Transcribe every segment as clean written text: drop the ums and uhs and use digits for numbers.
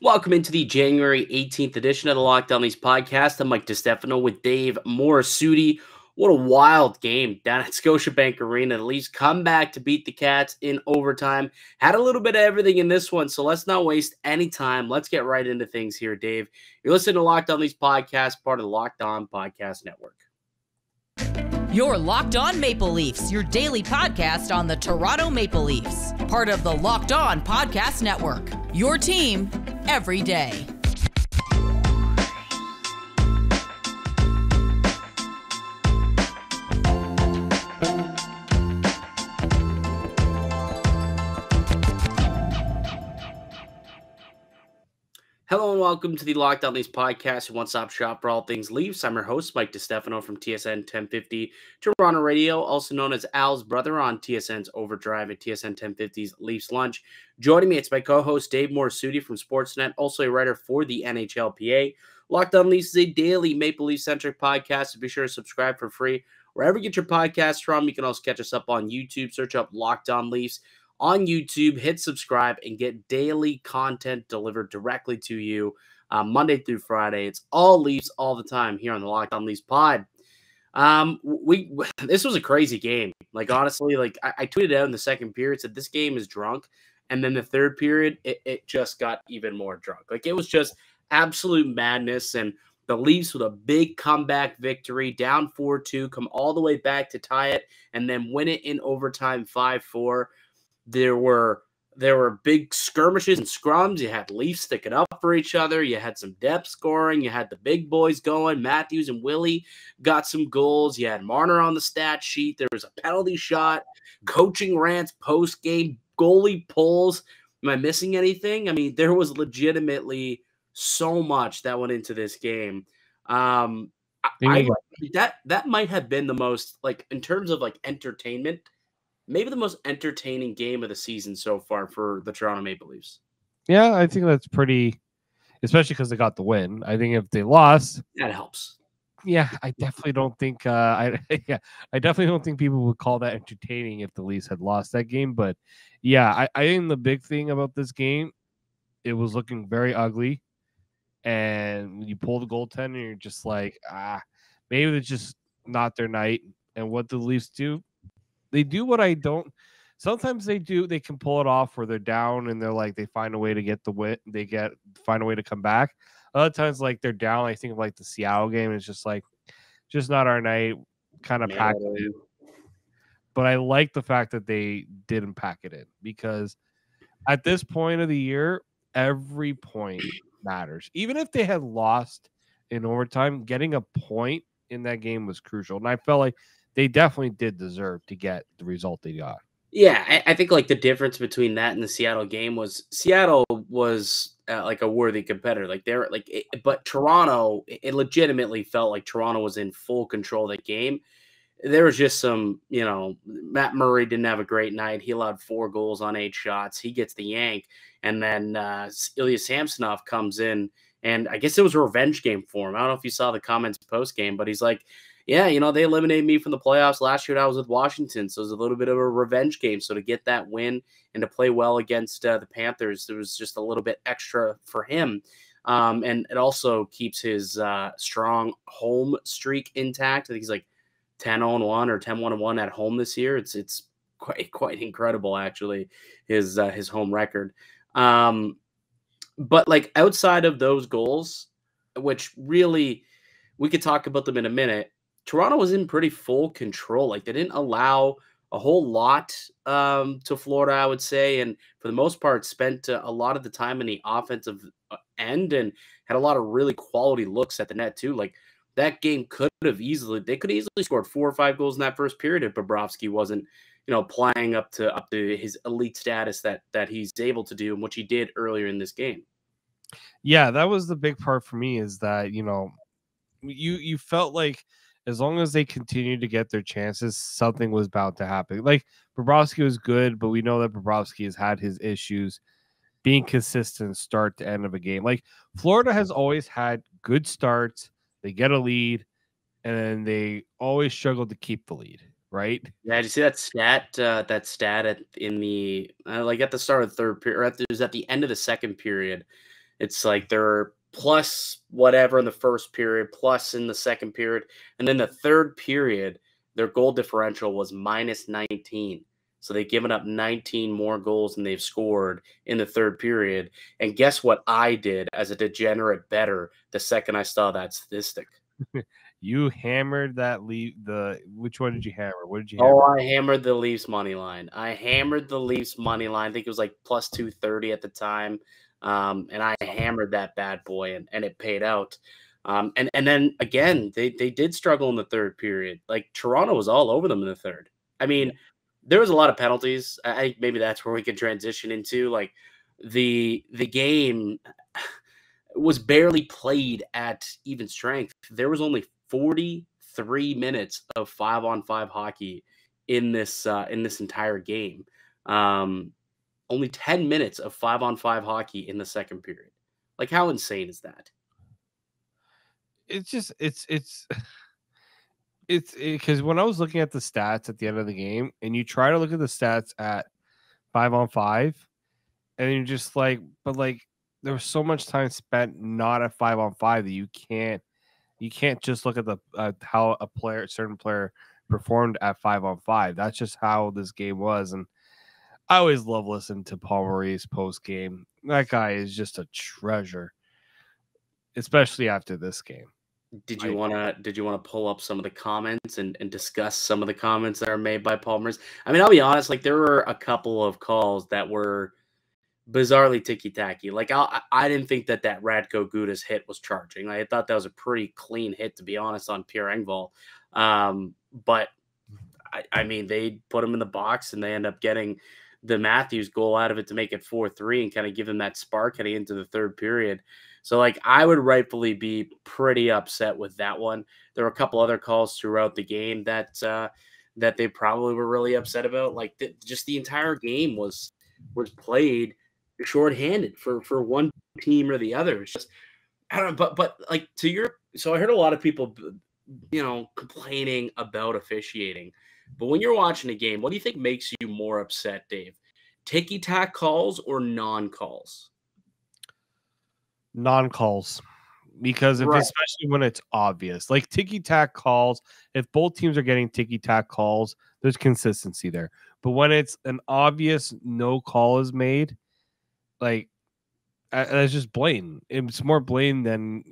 Welcome into the January 18th edition of the Lockdown Leafs podcast. I'm Mike DiStefano with Dave Morassutti. What a wild game down at Scotiabank Arena. The Leafs come back to beat the Cats in overtime. Had a little bit of everything in this one, so let's not waste any time. Let's get right into things here, Dave. You're listening to Lockdown Leafs podcast, part of the Locked On Podcast Network. You're Locked On Maple Leafs, your daily podcast on the Toronto Maple Leafs. Part of the Locked On Podcast Network, your team every day. Hello and welcome to the Lockdown Leafs podcast, one-stop shop for all things Leafs. I'm your host, Mike DiStefano from TSN 1050 Toronto Radio, also known as Al's brother on TSN's Overdrive at TSN 1050's Leafs Lunch. Joining me, it's my co-host, Dave Morassutti from Sportsnet, also a writer for the NHLPA. Lockdown Leafs is a daily Maple Leaf-centric podcast, so be sure to subscribe for free. Wherever you get your podcasts from, you can also catch us up on YouTube. Search up Lockdown Leafs on YouTube, hit subscribe, and get daily content delivered directly to you Monday through Friday. It's all Leafs all the time here on the Locked On Leafs pod. This was a crazy game. Like, honestly, I tweeted out in the second period, said this game is drunk. And then the third period, it just got even more drunk. Like, it was just absolute madness. And the Leafs with a big comeback victory, down 4-2, come all the way back to tie it, and then win it in overtime 5-4. There were big skirmishes and scrums. You had Leafs sticking up for each other. You had some depth scoring. You had the big boys going. Matthews and Willy got some goals. You had Marner on the stat sheet. There was a penalty shot, coaching rants, post-game, goalie pulls. Am I missing anything? I mean, there was legitimately so much that went into this game. That might have been the most, like, in terms of like entertainment, maybe the most entertaining game of the season so far for the Toronto Maple Leafs. Yeah, I think that's pretty, especially because they got the win. I think if they lost, that helps. Yeah, I definitely don't think I definitely don't think people would call that entertaining if the Leafs had lost that game. But yeah, I think the big thing about this game, it was looking very ugly. And you pull the goaltender, and you're just like, maybe it's just not their night. And what the Leafs do, they do what I don't. Sometimes they can pull it off where they're down and they're like, they find a way to get the win. Find a way to come back. Other times, like, they're down. I think of like the Seattle game. It's just like, just not our night, kind of packed it in. But I like the fact that they didn't pack it in, because at this point of the year, every point matters. Even if they had lost in overtime, getting a point in that game was crucial. And I felt like they definitely did deserve to get the result they got. Yeah, I think like the difference between that and the Seattle game was Seattle was like a worthy competitor. Like they're like, but Toronto, it legitimately felt like Toronto was in full control of the game. There was just some, Matt Murray didn't have a great night. He allowed 4 goals on 8 shots. He gets the yank, and then Ilya Samsonov comes in, and I guess it was a revenge game for him. I don't know if you saw the comments post game, but he's like, yeah, they eliminated me from the playoffs last year when I was with Washington, so it was a little bit of a revenge game. So to get that win and to play well against the Panthers, there was just a little bit extra for him. And it also keeps his strong home streak intact. I think he's like 10-1 or 10-1 at home this year. It's quite incredible, actually, his home record. But like outside of those goals, which really we could talk about them in a minute, Toronto was in pretty full control. Like, they didn't allow a whole lot to Florida, I would say, and for the most part spent a lot of the time in the offensive end and had a lot of really quality looks at the net too. Like, that game could have easily scored 4 or 5 goals in that first period if Bobrovsky wasn't, playing up to his elite status that he's able to do, and which he did earlier in this game. Yeah, that was the big part for me, is that, you felt like as long as they continued to get their chances, something was bound to happen. Like, Bobrovsky was good, but we know that Bobrovsky has had his issues being consistent start to end of a game. Like, Florida has always had good starts. They get a lead, and then they always struggle to keep the lead, right? Yeah, did you see that stat? In the like at the start of the third period, or it was at the end of the second period. It's like they're plus whatever in the first period, plus in the second period. And then the third period, their goal differential was minus 19. So they've given up 19 more goals than they've scored in the third period. And guess what I did as a degenerate bettor the second I saw that statistic? You hammered that which one did you hammer? What did you hammer? Oh, I hammered the Leafs money line. I hammered the Leafs money line. I think it was like plus 230 at the time. And I hammered that bad boy and it paid out. And then again, they did struggle in the third period. Like Toronto was all over them in the third. I mean, there was a lot of penalties. I think maybe that's where we can transition into like the game was barely played at even strength. There was only 43 minutes of 5-on-5 hockey in this entire game. Only 10 minutes of 5-on-5 hockey in the second period. Like, how insane is that? It's because when I was looking at the stats at the end of the game, and you try to look at the stats at 5-on-5, and you're just like, but like there was so much time spent not at 5-on-5 that you can't just look at the how a certain player performed at 5-on-5. That's just how this game was. And I always love listening to Paul Maurice post game. That guy is just a treasure, especially after this game. Did you want to pull up some of the comments and discuss some of the comments that are made by Paul Maurice? I mean, I'll be honest, like there were a couple of calls that were bizarrely ticky-tacky. Like I didn't think that Radko Gudas hit was charging. I thought that was a pretty clean hit, to be honest, on Pierre Engvall. But I mean, they put him in the box and they end up getting the Matthews goal out of it to make it 4-3 and kind of give him that spark heading into the third period. So like I would rightfully be pretty upset with that one. There were a couple other calls throughout the game that they probably were really upset about. Like just the entire game was played shorthanded for one team or the other. It's just I don't know, but like so I heard a lot of people complaining about officiating. But when you're watching a game, what do you think makes you more upset, Dave? Ticky-tack calls or non-calls? Non-calls. Because especially when it's obvious. Like ticky-tack calls, if both teams are getting ticky-tack calls, there's consistency there. But when it's an obvious no call is made, like it's just blatant. It's more blatant than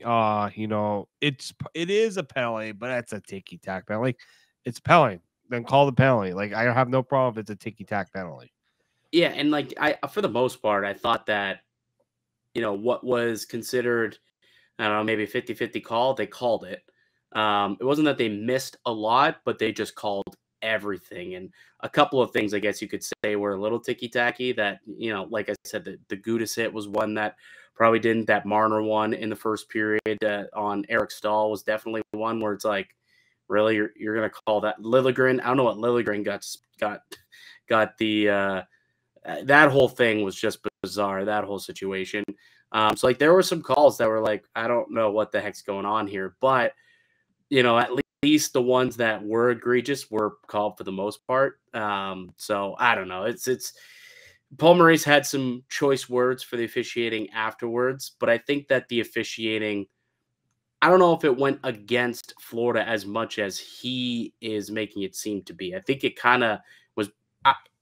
it is a penalty, but that's a ticky-tack penalty. Like, it's a penalty. Then call the penalty. Like I have no problem if it's a ticky-tack penalty. Yeah, and like I for the most part, I thought that what was considered, I don't know, maybe 50-50 call, they called it. It wasn't that they missed a lot, but they just called everything. And a couple of things I guess you could say were a little ticky-tacky that, like I said, the Gudas hit was one that probably didn't. That Marner one in the first period on Eric Stahl was definitely one where it's like, really, you're going to call that? Liljegren, I don't know what Liljegren got the that whole thing was just bizarre, that whole situation. So like there were some calls that were like, I don't know what the heck's going on here, but at least the ones that were egregious were called for the most part. So I don't know. It's Paul Maurice had some choice words for the officiating afterwards, but I think that the officiating, I don't know if it went against Florida as much as he is making it seem to be. I think it kind of was.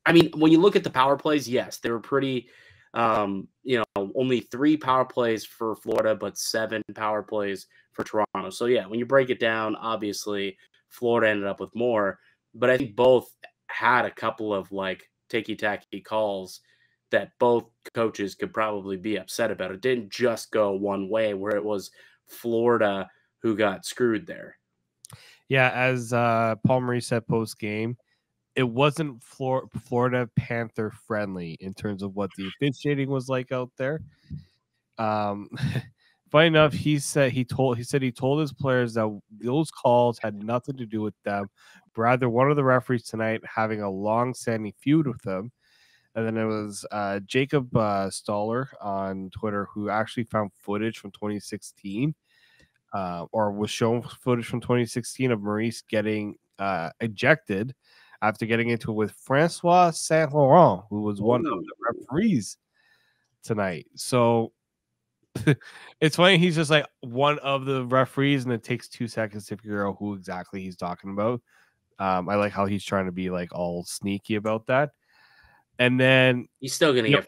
I mean, when you look at the power plays, yes, they were pretty. Only 3 power plays for Florida, but 7 power plays for Toronto. So yeah, when you break it down, obviously Florida ended up with more, but I think both had a couple of like ticky-tacky calls that both coaches could probably be upset about. It didn't just go one way where it was Florida who got screwed there. Yeah, as Paul Maurice said post game, it wasn't Florida Panther friendly in terms of what the officiating was like out there. Funny enough, he said he told his players that those calls had nothing to do with them, but rather one of the referees tonight having a long-standing feud with them. And then it was Jacob Stoller on Twitter who actually found footage from 2016, or was shown footage from 2016 of Maurice getting ejected after getting into it with Francois Saint Laurent, who was one of the referees tonight. So it's funny. He's just like one of the referees, and it takes 2 seconds to figure out who exactly he's talking about. I like how he's trying to be like all sneaky about that. And then He's still going to get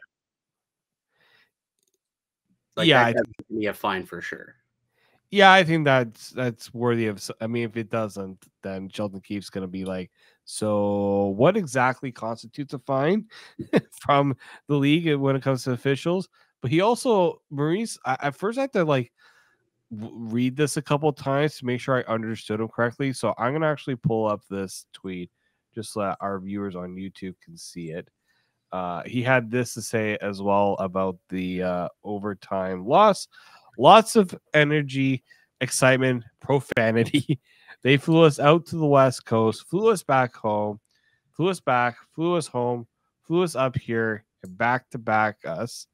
that guy's gonna get fined for sure. Yeah, I think that's worthy of. I mean, if it doesn't, then Sheldon Keefe's going to be like, so what exactly constitutes a fine from the league when it comes to officials? But he also, Maurice, at first I had to like read this a couple of times to make sure I understood him correctly. So I'm going to actually pull up this tweet just so that our viewers on YouTube can see it. He had this to say as well about the overtime loss. Lots of energy, excitement, profanity. They flew us out to the West Coast, flew us back home, flew us back, flew us home, flew us up here, and back to back us.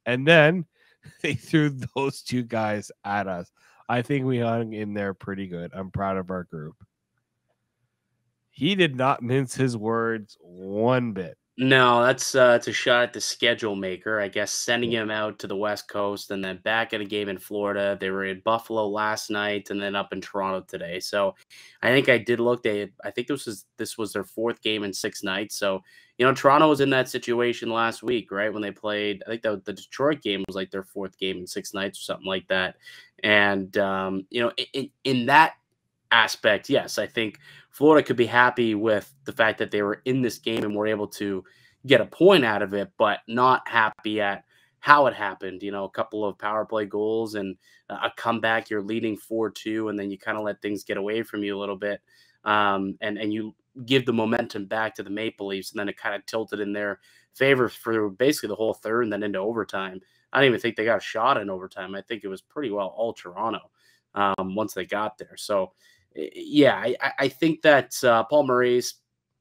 And then they threw those 2 guys at us. I think we hung in there pretty good. I'm proud of our group. He did not mince his words one bit. No, it's a shot at the schedule maker, I guess, sending him out to the West Coast and then back at a game in Florida. They were in Buffalo last night and then up in Toronto today. So I think I did look. I think this was their 4th game in 6 nights. So, Toronto was in that situation last week, right? When they played, I think the Detroit game was like their 4th game in 6 nights or something like that. And, in that aspect, yes, I think Florida could be happy with the fact that they were in this game and were able to get a point out of it, but not happy at how it happened. A couple of power play goals and a comeback. You're leading 4-2, and then you kind of let things get away from you a little bit, and you give the momentum back to the Maple Leafs, and then it kind of tilted in their favor for basically the whole third and then into overtime. I don't even think they got a shot in overtime. I think it was pretty well all Toronto once they got there. So, yeah, I think that Paul Maurice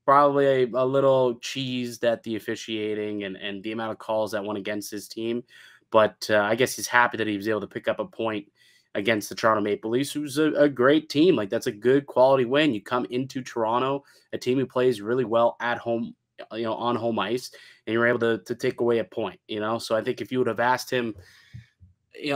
probably a little cheesed at the officiating and the amount of calls that went against his team. But I guess he's happy that he was able to pick up a point against the Toronto Maple Leafs, who's a great team. Like, that's a good quality win. You come into Toronto, a team who plays really well at home, on home ice, and you're able to take away a point, So I think if you would have asked him,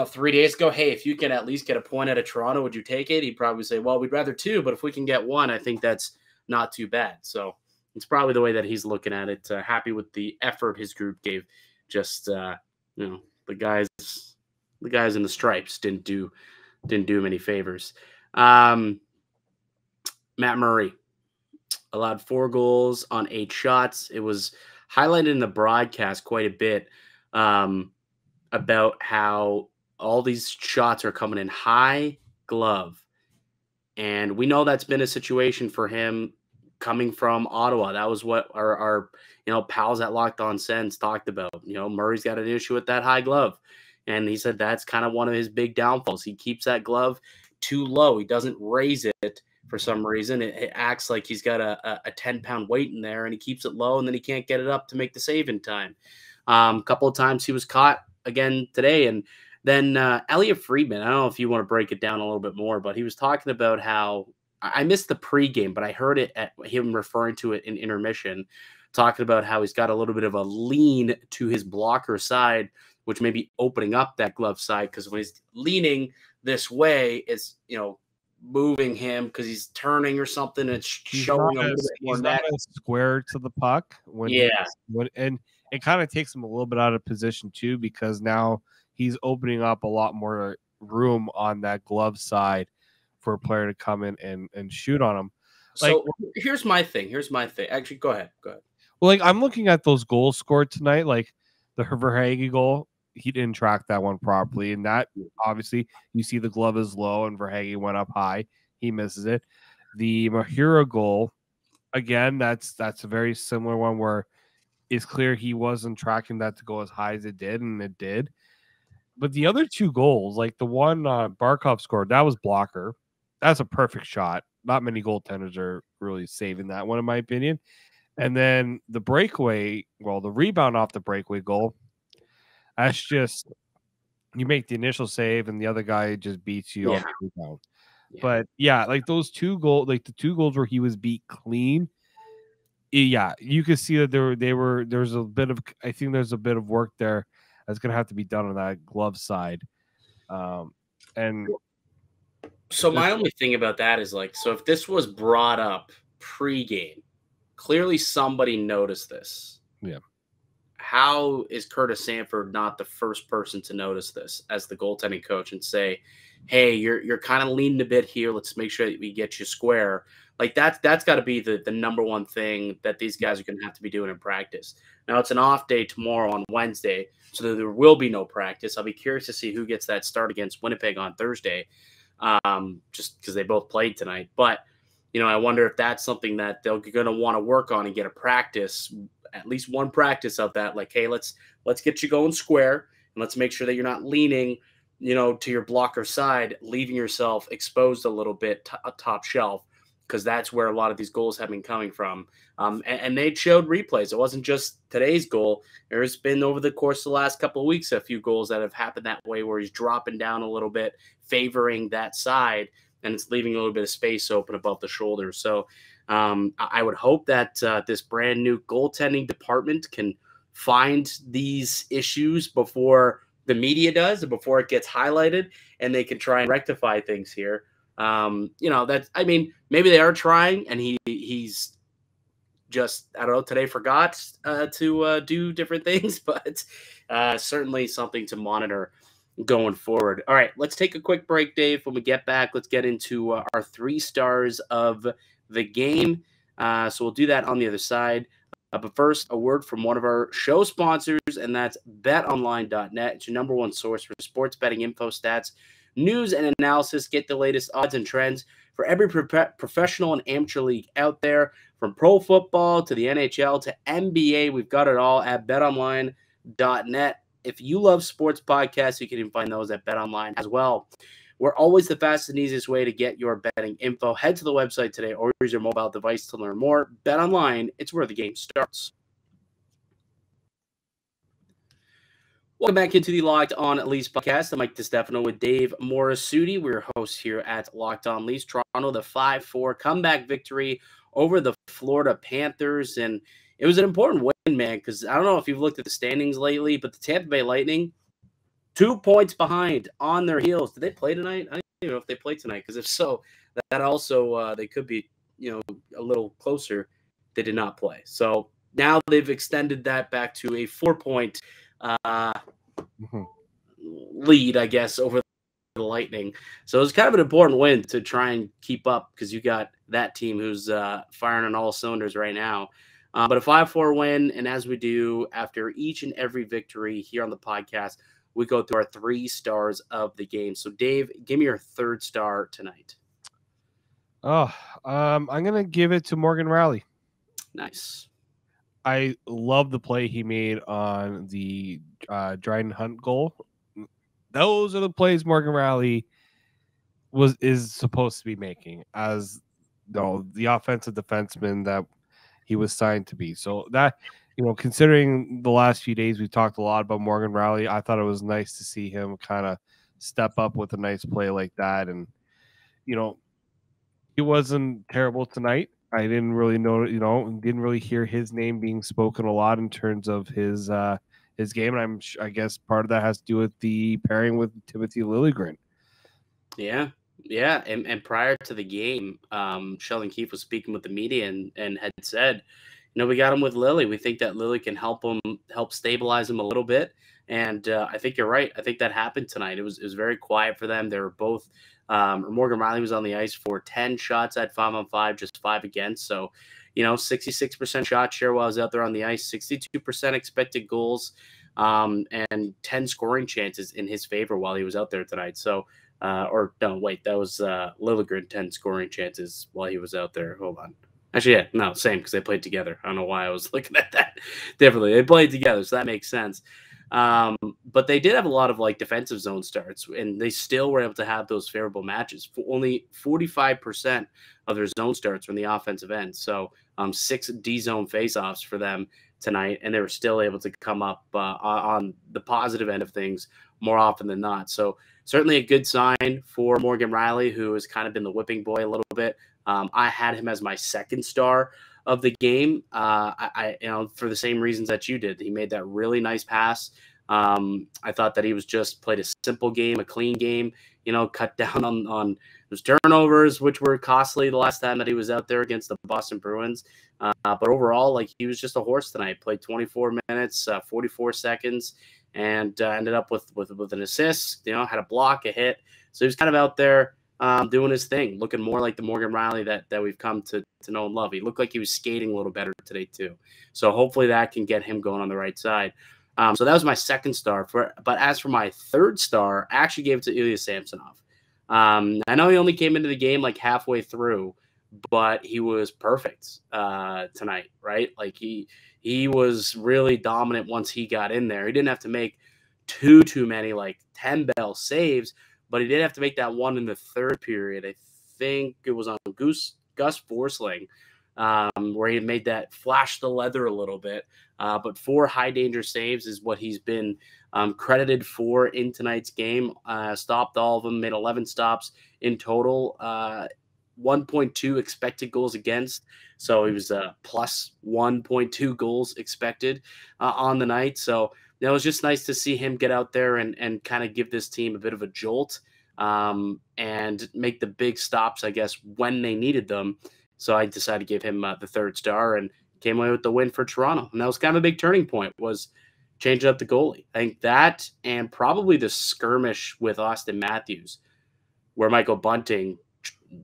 3 days ago, hey, if you can at least get a point out of Toronto, would you take it? He'd probably say, well, we'd rather 2, but if we can get 1, I think that's not too bad. So it's probably the way that he's looking at it. Happy with the effort his group gave. Just, the guys in the stripes didn't do him any favors. Matt Murray allowed 4 goals on 8 shots. It was highlighted in the broadcast quite a bit about how all these shots are coming in high glove. And we know that's been a situation for him coming from Ottawa. That was what our pals at Locked On Sens talked about. Murray's got an issue with that high glove. And he said that's kind of one of his big downfalls. He keeps that glove too low. He doesn't raise it for some reason. It acts like he's got a 10-pound weight in there, and he keeps it low, and then he can't get it up to make the save in time. A couple of times he was caught again today. And then Elliot Friedman, I don't know if you want to break it down a little bit more, but he was talking about how I missed the pregame, but I heard it at him referring to it in intermission, talking about how he's got a little bit of a lean to his blocker side, which may be opening up that glove side, because when he's leaning this way, it's, moving him because he's turning or something. It's showing a little bit more net. Square to the puck. And it kind of takes him a little bit out of position too, because now he's opening up a lot more room on that glove side for a player to come in and shoot on him. So here's my thing. Actually, go ahead. Well, I'm looking at those goals scored tonight, like the Verhaeghe goal. He didn't track that one properly, and that obviously you see the glove is low and Verhaeghe went up high. He misses it. The Mahura goal, again, that's a very similar one where it's clear he wasn't tracking that to go as high as it did, and it did. But the other 2 goals, like the one Barkov scored, that was blocker. That's a perfect shot. Not many goaltenders are really saving that one, in my opinion. And then the the rebound off the breakaway goal, that's just, you make the initial save and the other guy just beats you off the rebound. Yeah. But yeah, like those 2 goals, like the 2 goals where he was beat clean. Yeah, you could see that there's a bit of work there that's going to have to be done on that glove side. And so my only thing about that is like, so if this was brought up pre-game, clearly somebody noticed this. Yeah. How is Curtis Sanford not the first person to notice this as the goaltending coach and say, hey, you're kind of leaning a bit here. Let's make sure that we get you square. Like that's got to be the number one thing that these guys are going to have to be doing in practice. Now it's an off day tomorrow on Wednesday, so there will be no practice. I'll be curious to see who gets that start against Winnipeg on Thursday, just because they both played tonight. But, I wonder if that's something that they're going to want to work on and get a practice, at least one practice of that. Like, hey, let's get you going square, and let's make sure that you're not leaning, to your blocker side, leaving yourself exposed a little bit top shelf, because that's where a lot of these goals have been coming from. And they showed replays. It wasn't just today's goal. There's been over the course of the last couple of weeks a few goals that have happened that way, where he's dropping down a little bit, favoring that side, and it's leaving a little bit of space open above the shoulder. So I would hope that this brand new goaltending department can find these issues before the media does and before it gets highlighted, and they can try and rectify things here. Maybe they are trying, and he's just, I don't know, today forgot to do different things, but certainly something to monitor going forward. All right, let's take a quick break, Dave. When we get back, let's get into our 3 stars of the game. So we'll do that on the other side. But first, a word from one of our show sponsors, and that's betonline.net. It's your number one source for sports betting info, stats, news, and analysis. Get the latest odds and trends for every professional and amateur league out there, from pro football to the NHL to NBA. We've got it all at betonline.net. If you love sports podcasts, you can even find those at BetOnline as well. We're always the fastest and easiest way to get your betting info. Head to the website today or use your mobile device to learn more. BetOnline, it's where the game starts. Welcome back into the Locked On Leafs podcast. I'm Mike DiStefano with Dave Morassutti. We're hosts here at Locked On Leafs. Toronto, the 5-4 comeback victory over the Florida Panthers. And it was an important win, man, because I don't know if you've looked at the standings lately, but the Tampa Bay Lightning, 2 points behind on their heels. Did they play tonight? I don't even know if they played tonight, because if so, that also they could be, a little closer. They did not play. So now they've extended that back to a 4-point lead, I guess, over the Lightning. So it's kind of an important win to try and keep up, because you got that team who's firing on all cylinders right now. But a 5-4 win, and as we do after each and every victory here on the podcast, we go through our 3 stars of the game. So, Dave, give me your 3rd star tonight. I'm going to give it to Morgan Rielly. Nice. I love the play he made on the Dryden Hunt goal. Those are the plays Morgan Rielly is supposed to be making as the offensive defenseman that he was signed to be. So that, considering the last few days we've talked a lot about Morgan Rielly, I thought it was nice to see him kind of step up with a nice play like that. And, he wasn't terrible tonight. I didn't really know, didn't really hear his name being spoken a lot in terms of his game. And I guess part of that has to do with the pairing with Timothy Liljegren. Yeah. Yeah. And prior to the game, Sheldon Keefe was speaking with the media and had said, we got him with Lily. We think that Lily can help stabilize him a little bit. And I think you're right. I think that happened tonight. It was very quiet for them. They were both Morgan Rielly was on the ice for 10 shots at 5-on-5, just 5 against. So, 66% shot share while I was out there on the ice, 62% expected goals, and 10 scoring chances in his favor while he was out there tonight. So, that was Liljegren, 10 scoring chances while he was out there. Hold on. Actually, yeah, no, same, because they played together. I don't know why I was looking at that differently. They played together, so that makes sense. But they did have a lot of defensive zone starts, and they still were able to have those favorable matches. Only 45% of their zone starts from the offensive end. So 6 D zone faceoffs for them tonight, and they were still able to come up on the positive end of things more often than not. So certainly a good sign for Morgan Rielly, who has kind of been the whipping boy a little bit. I had him as my 2nd star of the game. I for the same reasons that you did. He made that really nice pass I thought that he was just played a simple game, a clean game, cut down on those turnovers, which were costly the last time that he was out there against the Boston Bruins. But overall, like, he was just a horse tonight. Played 24 minutes, 44 seconds, and ended up with an assist, had a block, a hit. So he was kind of out there doing his thing, looking more like the Morgan Rielly that we've come to know and love. He looked like he was skating a little better today too. So hopefully that can get him going on the right side. So that was my second star. But as for my third star, I actually gave it to Ilya Samsonov. I know he only came into the game like halfway through, but he was perfect tonight, right? Like he was really dominant once he got in there. He didn't have to make too many like 10 bell saves, but he did have to make that one in the third period. I think it was on Gus Forsling, where he made that flash the leather a little bit. But 4 high danger saves is what he's been credited for in tonight's game. Stopped all of them, made 11 stops in total. 1.2 expected goals against. So he was plus 1.2 goals expected on the night. So it was just nice to see him get out there and kind of give this team a bit of a jolt and make the big stops, I guess, when they needed them. So I decided to give him the third star and came away with the win for Toronto. And that was kind of a big turning point, was changing up the goalie. I think that, and probably the skirmish with Auston Matthews, where Michael Bunting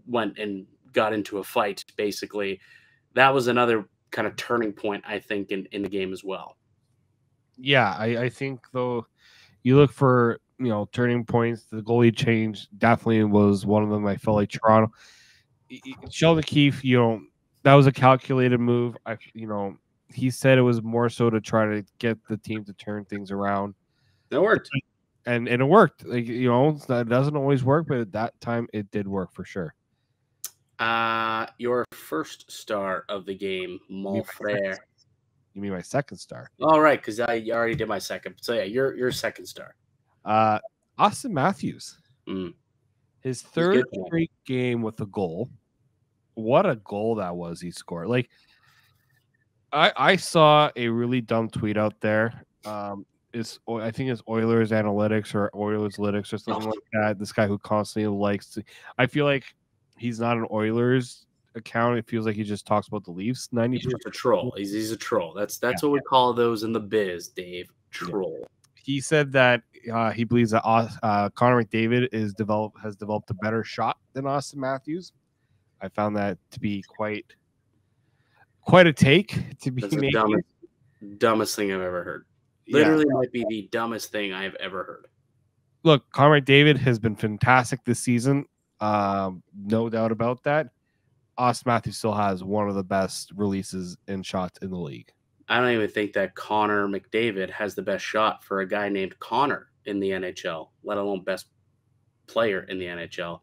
went and got into a fight, basically. That was another kind of turning point, I think, in the game as well. Yeah, I think, though, you look for, turning points. The goalie change definitely was one of them. I felt like Toronto. Sheldon Keefe, that was a calculated move. He said it was more so to try to get the team to turn things around. That worked. And it worked. Like, that doesn't always work, but at that time it did work for sure. Your first star of the game, mon frère. You mean my second star? All right, because I already did my second. So yeah, your second star. Auston Matthews. His third straight game with a goal. What a goal that was he scored. Like, I saw a really dumb tweet out there. I think it's Oilers Analytics or Oilers Lytics or something like that. This guy who constantly likes to. I feel like he's not an Oilers account. It feels like he just talks about the Leafs. He's just a troll. He's a troll. That's what we call those in the biz, Dave. Troll. Yeah. He said that he believes that Connor McDavid has developed a better shot than Auston Matthews. I found that to be quite a take to be made. Dumbest thing I've ever heard. Literally might be the dumbest thing I've ever heard. Look, Connor McDavid has been fantastic this season. No doubt about that. Auston Matthews still has one of the best releases and shots in the league. I don't even think that Connor McDavid has the best shot for a guy named Connor in the NHL, let alone best player in the NHL,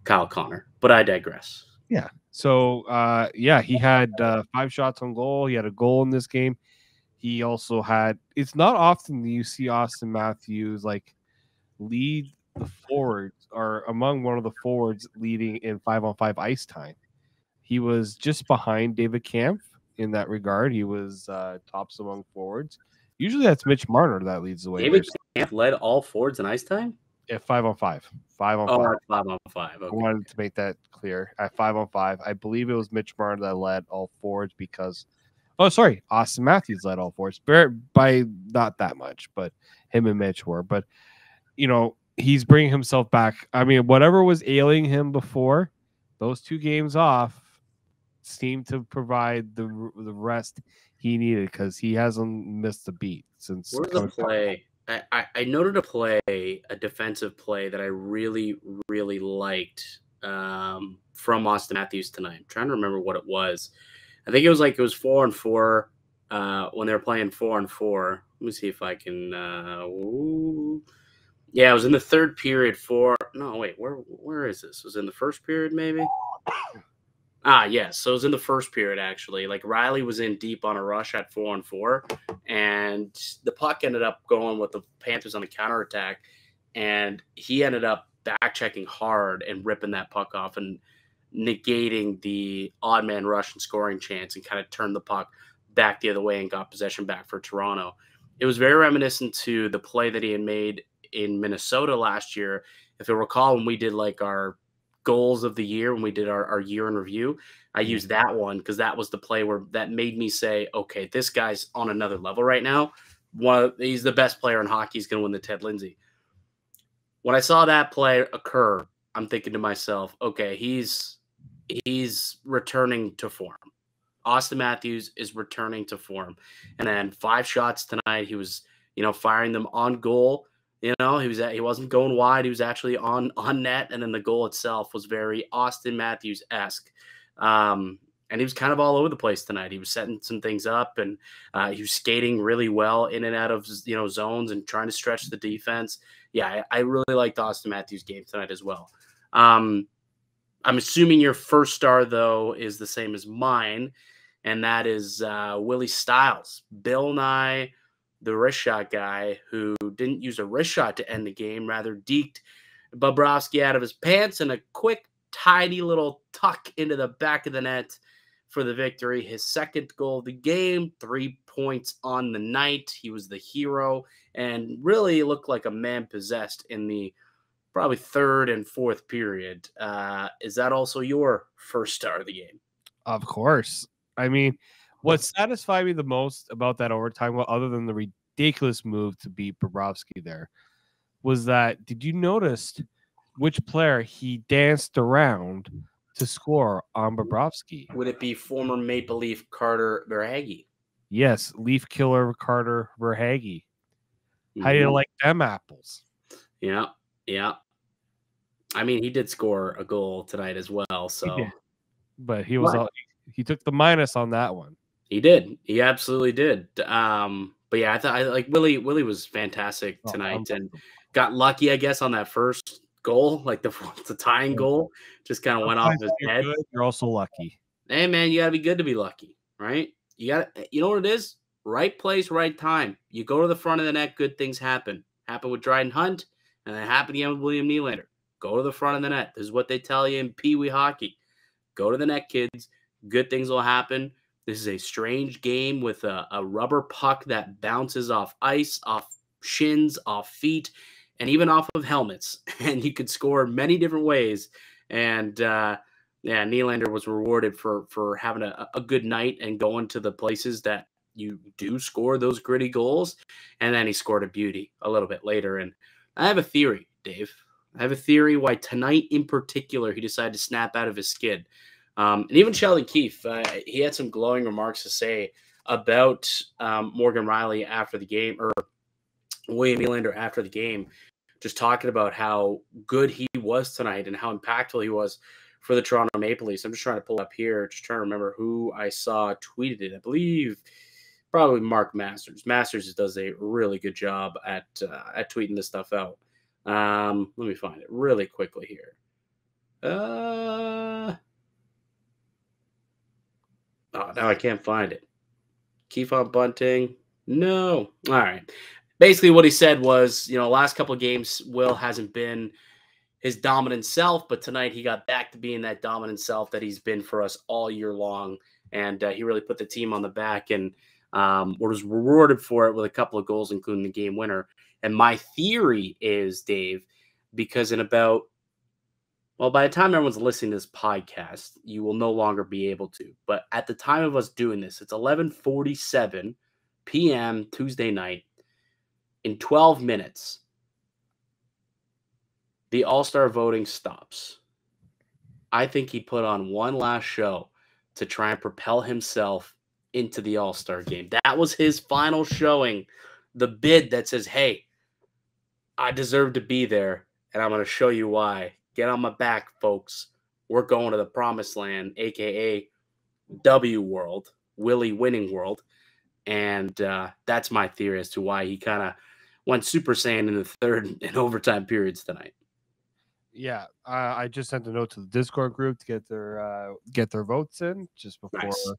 Kyle Connor. But I digress. Yeah. So, he had 5 shots on goal. He had a goal in this game. He also had – it's not often that you see Auston Matthews, like, lead the forwards or among one of the forwards leading in 5-on-5 ice time. He was just behind David Kampf in that regard. He was tops among forwards. Usually that's Mitch Marner that leads the way. David Kampf led all forwards in ice time? At 5-on-5. 5-on-5. Oh, 5-on-5. Okay. I wanted to make that clear. At 5-on-5, I believe it was Mitch Marner that led all forwards because Auston Matthews led all forwards by not that much, but him and Mitch were. But, he's bringing himself back. I mean, whatever was ailing him before, those 2 games off seemed to provide the rest he needed because he hasn't missed a beat since. Where's the play? I noted a defensive play that I really, really liked from Auston Matthews tonight. I'm trying to remember what it was. I think it was 4-on-4 when they were playing 4-on-4. Let me see if I can. Yeah, it was in the third period. No, wait, where is this? Was it in the first period maybe? Yes. So it was in the first period, actually. Like, Rielly was in deep on a rush at 4-on-4, and the puck ended up going with the Panthers on the counterattack, and he ended up back-checking hard and ripping that puck off and negating the odd man rush and scoring chance and kind of turned the puck back the other way and got possession back for Toronto. It was very reminiscent to the play that he had made in Minnesota last year. If you recall, when we did like our goals of the year, when we did our year in review, I used that one because that was the play where that made me say, okay, this guy's on another level right now. He's the best player in hockey. He's going to win the Ted Lindsay. When I saw that play occur, I'm thinking to myself, okay, he's returning to form. Auston Matthews is returning to form. And then 5 shots tonight. He was, firing them on goal. He wasn't going wide. He was actually on net. And then the goal itself was very Auston Matthews-esque. And he was kind of all over the place tonight. He was setting some things up, and he was skating really well in and out of, zones and trying to stretch the defense. Yeah, I really liked Auston Matthews' game tonight as well. I'm assuming your first star, though, is the same as mine, and that is Willie Styles. Bill Nye, the wrist shot guy, who didn't use a wrist shot to end the game, rather deked Bobrovsky out of his pants and a quick, tidy little tuck into the back of the net for the victory. His second goal of the game, 3 points on the night. He was the hero and really looked like a man possessed in the probably third and fourth period. Is that also your first star of the game? Of course. I mean, what satisfied me the most about that overtime, well, other than the ridiculous move to beat Bobrovsky there, was that, did you notice which player he danced around to score on Bobrovsky? Would it be former Maple Leaf Carter Verhaeghe? Yes, Leaf killer Carter Verhaeghe. How do you like them apples? Yeah. I mean, he did score a goal tonight as well. So, but he he took the minus on that one. He did. He absolutely did. But yeah, I like Willy was fantastic tonight and got lucky, I guess, on that first goal, like the tying goal, just kind of went off his head. You're also lucky. Hey man, you gotta be good to be lucky, right? You know what it is? Right place, right time. You go to the front of the net, good things happen. Happened with Dryden Hunt, and then happened again with William Nylander. Go to the front of the net. This is what they tell you in Pee Wee hockey. Go to the net, kids. Good things will happen. This is a strange game with a rubber puck that bounces off ice, off shins, off feet, and even off of helmets. And you could score many different ways. And Nylander was rewarded for having a good night and going to the places that you do score those gritty goals. And then he scored a beauty a little bit later. And I have a theory, Dave. I have a theory why tonight in particular he decided to snap out of his skid. And even Sheldon Keefe, he had some glowing remarks to say about Morgan Rielly after the game, or William Nylander after the game, just talking about how good he was tonight and how impactful he was for the Toronto Maple Leafs. I'm just trying to pull up here, just trying to remember who I saw tweeted it. I believe probably Mark Masters. Masters does a really good job at tweeting this stuff out. Let me find it really quickly here. Oh, now I can't find it. Keefe on bunting. No. All right. Basically what he said was, last couple of games, Will hasn't been his dominant self, but tonight he got back to being that dominant self that he's been for us all year long. And he really put the team on the back and was rewarded for it with a couple of goals, including the game winner. And my theory is, Dave, because by the time everyone's listening to this podcast, you will no longer be able to. But at the time of us doing this, it's 11:47 p.m. Tuesday night. In 12 minutes, the All-Star voting stops. I think he put on one last show to try and propel himself into the All-Star game. That was his final showing, the bid that says, hey, I deserve to be there, and I'm going to show you why. Get on my back, folks. We're going to the promised land, a.k.a. W World, Willy winning world. And that's my theory as to why he kind of went Super Saiyan in the third and overtime periods tonight. Yeah, I just sent a note to the Discord group to get their votes in just before. Nice.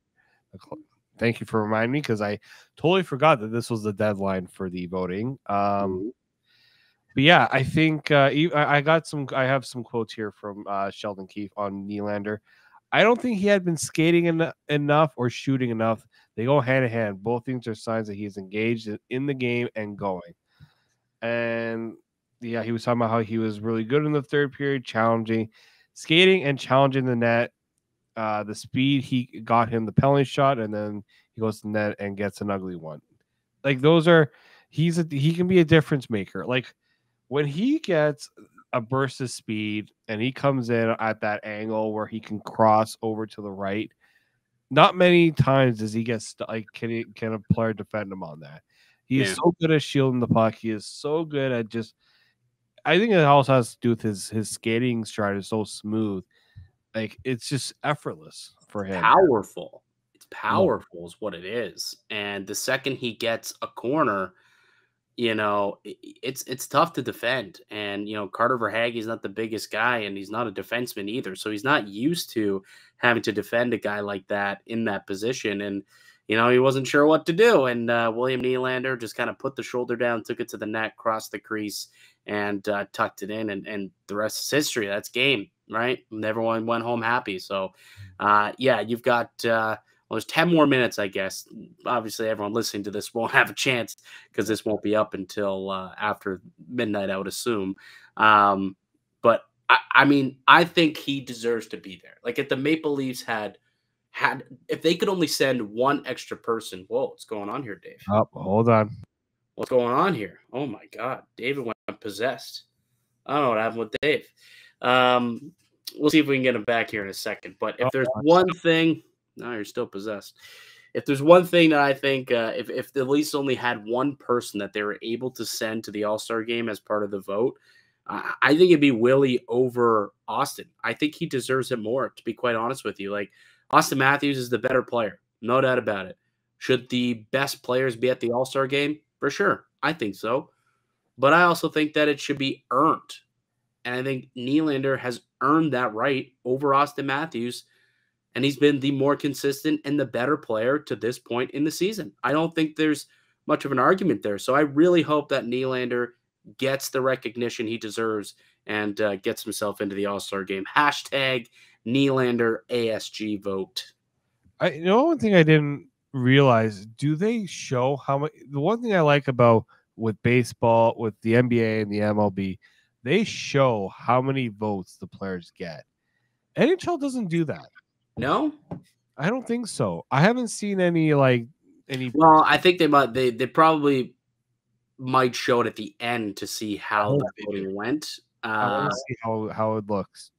Thank you for reminding me, because I totally forgot that this was the deadline for the voting. But yeah, I think I have some quotes here from Sheldon Keefe on Nylander. I don't think he had been skating enough or shooting enough. They go hand in hand. Both things are signs that he's engaged in the game and going. And yeah, he was talking about how he was really good in the third period, skating and challenging the net. The speed, he got him the penalty shot, and then he goes to the net and gets an ugly one. Like he can be a difference maker. Like when he gets a burst of speed and he comes in at that angle where he can cross over to the right, not many times does he get can a player defend him on that. He is so good at shielding the puck. He is so good at just. I think it also has to do with his skating stride is so smooth. Like it's just effortless for him. Powerful. It's powerful is what it is. And the second he gets a corner, it's tough to defend. And Carter Verhaeghe's not the biggest guy, and he's not a defenseman either. So he's not used to having to defend a guy like that in that position. And he wasn't sure what to do. And William Nylander just kind of put the shoulder down, took it to the net, crossed the crease, and tucked it in. And the rest is history. That's game, right? And everyone went home happy. So, you've got there's 10 more minutes, I guess. Obviously, everyone listening to this won't have a chance because this won't be up until after midnight, I would assume. But, I think he deserves to be there. Like, if the Maple Leafs had if they could only send one extra person. Whoa, what's going on here, Dave? Oh, hold on. What's going on here? Oh, my God. David went possessed. I don't know what happened with Dave. We'll see if we can get him back here in a second. But if there's one thing – no, you're still possessed. If there's one thing that I think if the Leafs only had one person that they were able to send to the All-Star game as part of the vote, I think it'd be Willy over Auston. I think he deserves it more, to be quite honest with you. Like, Auston Matthews is the better player. No doubt about it. Should the best players be at the All-Star game? For sure. I think so. But I also think that it should be earned. And I think Nylander has earned that right over Auston Matthews. And he's been the more consistent and the better player to this point in the season. I don't think there's much of an argument there. So I really hope that Nylander gets the recognition he deserves and gets himself into the All-Star game. Hashtag Nylander ASG vote. One thing I didn't realize, do they show how much? The one thing I like about with baseball, with the NBA and the MLB, they show how many votes the players get. NHL doesn't do that. No, I don't think so. I haven't seen any. Well, I think they might. They probably might show it at the end to see how the voting went. I want to see how it looks.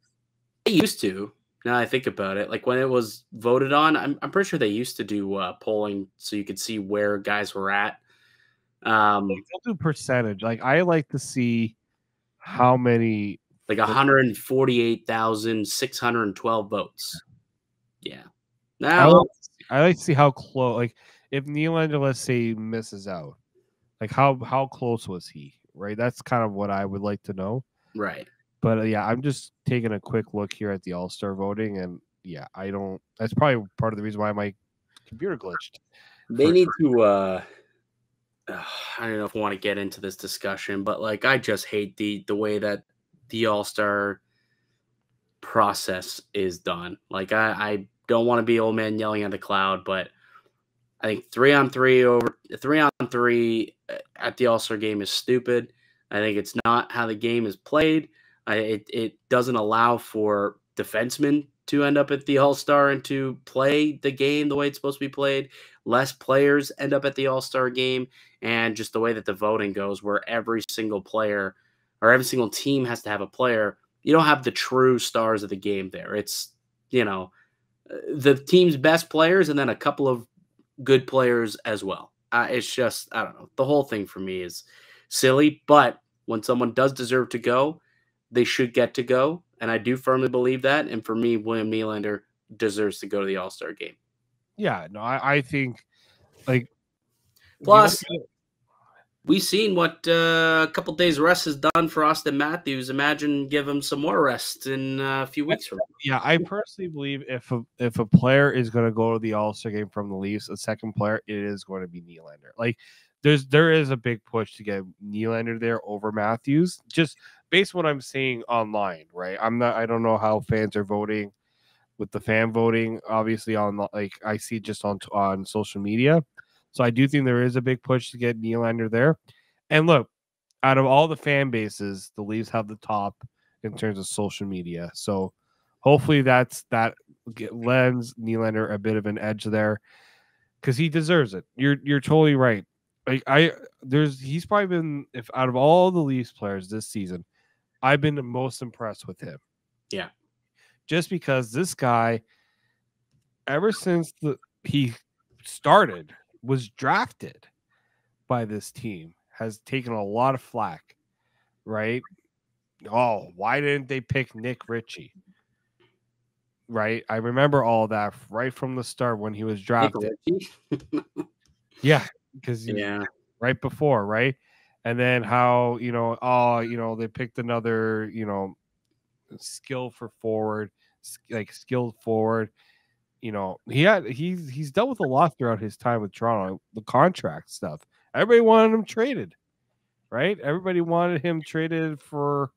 They used to. Now I think about it, like when it was voted on, I'm pretty sure they used to do polling so you could see where guys were at. They'll do percentage. Like I like to see how many. Like 148,612 votes. Yeah. Now I like to see how close. Like if Nylander, let's say, misses out, like how close was he? Right. That's kind of what I would like to know. Right. But I'm just taking a quick look here at the All-Star voting, and I don't. That's probably part of the reason why my computer glitched. They need to. I don't know if I want to get into this discussion, but like I just hate the way that the All-Star process is done. Like I don't want to be old man yelling at the cloud, but I think 3-on-3 at the All-Star game is stupid. I think it's not how the game is played. It doesn't allow for defensemen to end up at the All-Star and to play the game the way it's supposed to be played. Less players end up at the All-Star game, and just the way that the voting goes, where every single player or every single team has to have a player. You don't have the true stars of the game there. It's, the team's best players and then a couple of good players as well. It's just, I don't know. The whole thing for me is silly, but when someone does deserve to go, they should get to go. And I do firmly believe that. And for me, William Nylander deserves to go to the All-Star game. Yeah, no, I think like. Plus, we've seen what a couple days rest has done for Auston Matthews. Imagine give him some more rest in a few weeks from now. Yeah, I personally believe if a player is going to go to the All-Star game from the Leafs, a second player, it is going to be Nylander. Like there is a big push to get Nylander there over Matthews, just based on what I'm seeing online, right? I don't know how fans are voting with the fan voting, obviously on I see just on social media. So I do think there is a big push to get Nylander there. And look, out of all the fan bases, the Leafs have the top in terms of social media. So hopefully that lends Nylander a bit of an edge there because he deserves it. You're totally right. He's probably been, if out of all the Leafs players this season, I've been the most impressed with him. Yeah. Just because this guy, ever since he started, was drafted by this team, has taken a lot of flack, right? Oh, why didn't they pick Nick Ritchie? Right? I remember all that right from the start when he was drafted. Yeah, because right before, right? And then how, they picked another, skilled forward. He's dealt with a lot throughout his time with Toronto, the contract stuff. Everybody wanted him traded, right? Everybody wanted him traded for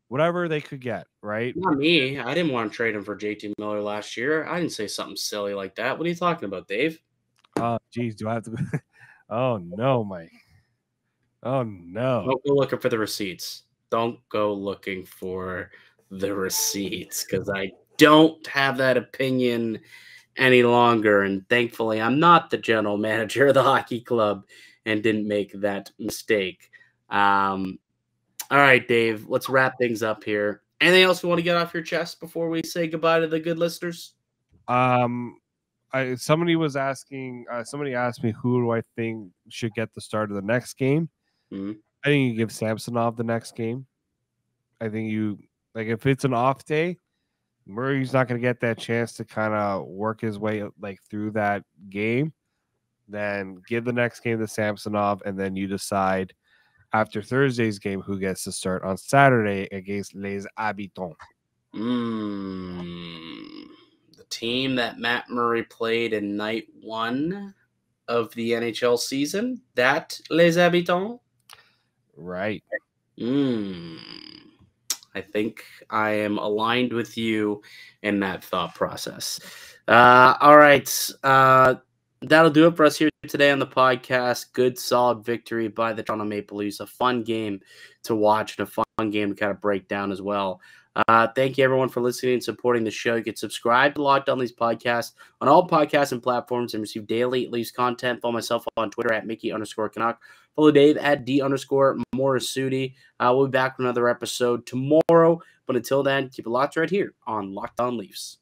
whatever they could get, right? Not me. I didn't want to trade him for JT Miller last year. I didn't say something silly like that. What are you talking about, Dave? Oh, geez, do I have to? Oh no, Mike. Oh no! Don't go looking for the receipts. Don't go looking for the receipts because I don't have that opinion any longer. And thankfully, I'm not the general manager of the hockey club and didn't make that mistake. All right, Dave, let's wrap things up here. Anything else you want to get off your chest before we say goodbye to the good listeners? Somebody asked me who do I think should get the start of the next game. Mm-hmm. I think you give Samsonov the next game. I think if it's an off day, Murray's not going to get that chance to kind of work his way through that game. Then give the next game to Samsonov, and then you decide after Thursday's game who gets to start on Saturday against Les Habitants. The team that Matt Murray played in night 1 of the NHL season, that Les Habitants? Right. I think I am aligned with you in that thought process. All right. That'll do it for us here today on the podcast. Good, solid victory by the Toronto Maple Leafs. A fun game to watch and a fun game to kind of break down as well. Thank you, everyone, for listening and supporting the show. You can subscribe to Locked On Leafs podcast on all podcasts and platforms and receive daily Leafs content. Follow myself on Twitter at Mickey_Canuck. Follow Dave at D_Morassutti. We'll be back with another episode tomorrow. But until then, keep it locked right here on Locked On Leafs.